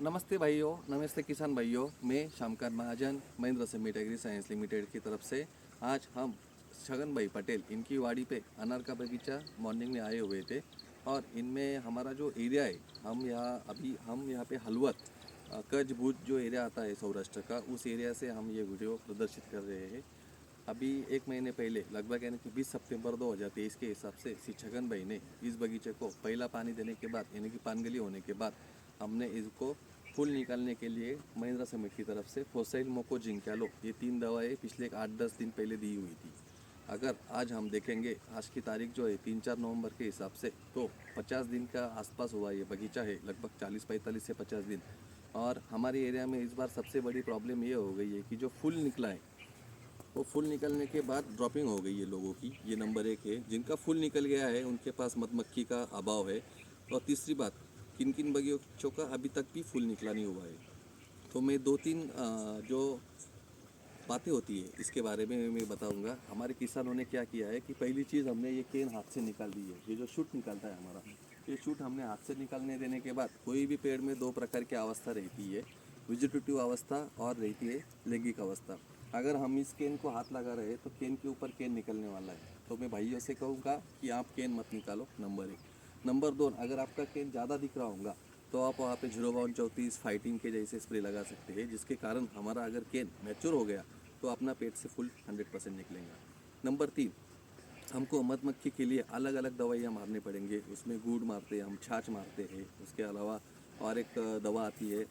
नमस्ते भाइयों, नमस्ते किसान भाइयों। मैं Shamkant Mahajan Mahendra summit agri science limited की तरफ से आज हम छगन भाई पटेल इनकी वाड़ी पे अनार का बगीचा मॉर्निंग में आए हुए थे। और इनमें हमारा जो एरिया है, हम यहाँ पे हलवत कच्छ भुज जो एरिया आता है सौराष्ट्र का, उस एरिया से हम ये वीडियो प्रदर्शित कर रहे हैं। अभी एक महीने पहले लगभग यानी कि 20 सितंबर 2023 के हिसाब से श्री छगन भाई ने इस बगीचे को पहला पानी देने के बाद यानी कि पानगली होने के बाद हमने इसको फूल निकालने के लिए महिंद्रा समिट की तरफ से फोसाइल मोको जिंकालो ये 3 दवाएं पिछले 8-10 दिन पहले दी हुई थी। अगर आज हम देखेंगे, आज की तारीख जो है 3-4 नवंबर के हिसाब से, तो 50 दिन का आसपास हुआ ये बगीचा है, लगभग 40-45 से 50 दिन। और हमारे एरिया में इस बार सबसे बड़ी प्रॉब्लम ये हो गई है कि जो फूल निकला है वो फूल निकलने के बाद ड्रॉपिंग हो गई है लोगों की। ये नंबर एक है, जिनका फूल निकल गया है उनके पास मधुमक्खी का अभाव है। और तीसरी बात, किन किन बगीचों का अभी तक भी फूल निकला नहीं हुआ है। तो मैं दो तीन जो बातें होती है इसके बारे में मैं बताऊंगा। हमारे किसानों ने क्या किया है कि पहली चीज़ हमने ये केन हाथ से निकाल दी है। ये जो शूट निकलता है हमारा, ये शूट हमने हाथ से निकालने देने के बाद कोई भी पेड़ में दो प्रकार की अवस्था रहती है, वेजिटेटिव अवस्था और रहती है लैंगिक अवस्था। अगर हम इस केन को हाथ लगा रहे हैं तो केन के ऊपर केन निकलने वाला है, तो मैं भाइयों से कहूँगा कि आप केन मत निकालो, नंबर एक। नंबर दो, अगर आपका केन ज़्यादा दिख रहा होगा तो आप वहाँ पे 0 बावन 34 फाइटिंग के जैसे स्प्रे लगा सकते हैं, जिसके कारण हमारा अगर केन मैच्योर हो गया तो अपना पेट से फुल 100% निकलेगा। नंबर तीन, हमको मधुमक्खी के लिए अलग अलग दवाइयाँ मारने पड़ेंगे। उसमें गुड़ मारते हैं, हम छाछ मारते हैं। उसके अलावा और एक दवा आती है,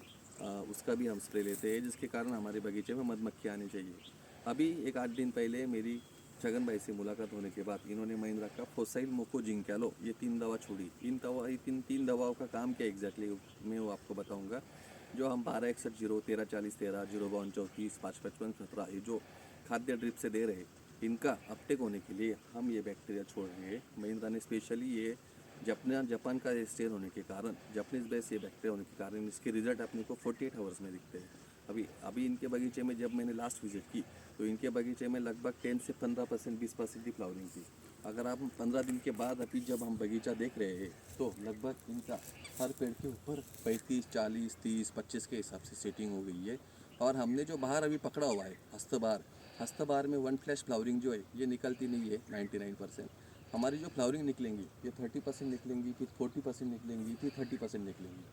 उसका भी हम स्प्रे लेते हैं, जिसके कारण हमारे बगीचे में मधुमक्खी आनी चाहिए। अभी एक 8 दिन पहले मेरी छगन भाई से मुलाकात होने के बाद इन्होंने महिंद्रा का फोसाइल मोको जिंक्यालो ये 3 दवा छोड़ी। तीन दवाओं का काम क्या एग्जैक्टली मैं वो आपको बताऊंगा। जो हम 1261 0 13 40 13 0 52 34 5 55 17 ये जो खाद्य ड्रिप से दे रहे हैं, इनका अपटेक होने के लिए हम ये बैक्टीरिया छोड़ रहे हैं। महिंद्रा ने स्पेशली ये जापान का स्टेन होने के कारण, जापानीज बेस ये बैक्टीरिया होने के कारण इसके रिजल्ट अपने को 48 आवर्स में दिखते हैं। अभी अभी इनके बगीचे में जब मैंने लास्ट विजिट की तो इनके बगीचे में लगभग 10 से 15% 20% की फ्लावरिंग थी। अगर आप 15 दिन के बाद अभी जब हम बगीचा देख रहे हैं तो लगभग इनका हर पेड़ के ऊपर 35 40 30 25 के हिसाब से सेटिंग हो गई है। और हमने जो बाहर अभी पकड़ा हुआ है हस्तबार में वन फ्लैश फ्लावरिंग जो है ये निकलती नहीं है 99%। हमारी जो फ्लावरिंग निकलेंगी ये 30% निकलेंगी, फिर 40% निकलेंगी, फिर 30% निकलेंगी।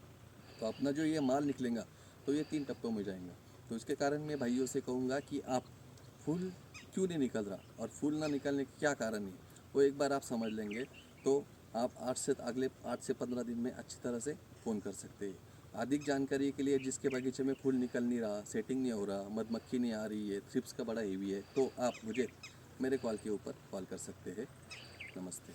तो अपना जो ये माल निकलेगा तो ये 3 टप्पों में जाएगा। तो इसके कारण मैं भाइयों से कहूँगा कि आप फूल क्यों नहीं निकल रहा और फूल ना निकलने के क्या कारण है वो एक बार आप समझ लेंगे तो आप अगले 8 से 15 दिन में अच्छी तरह से फ़ोन कर सकते हैं। अधिक जानकारी के लिए, जिसके बगीचे में फूल निकल नहीं रहा, सेटिंग नहीं हो रहा, मधुमक्खी नहीं आ रही है, थ्रिप्स का बड़ा हेवी है, तो आप मुझे मेरे कॉल के ऊपर कॉल कर सकते हैं। नमस्ते।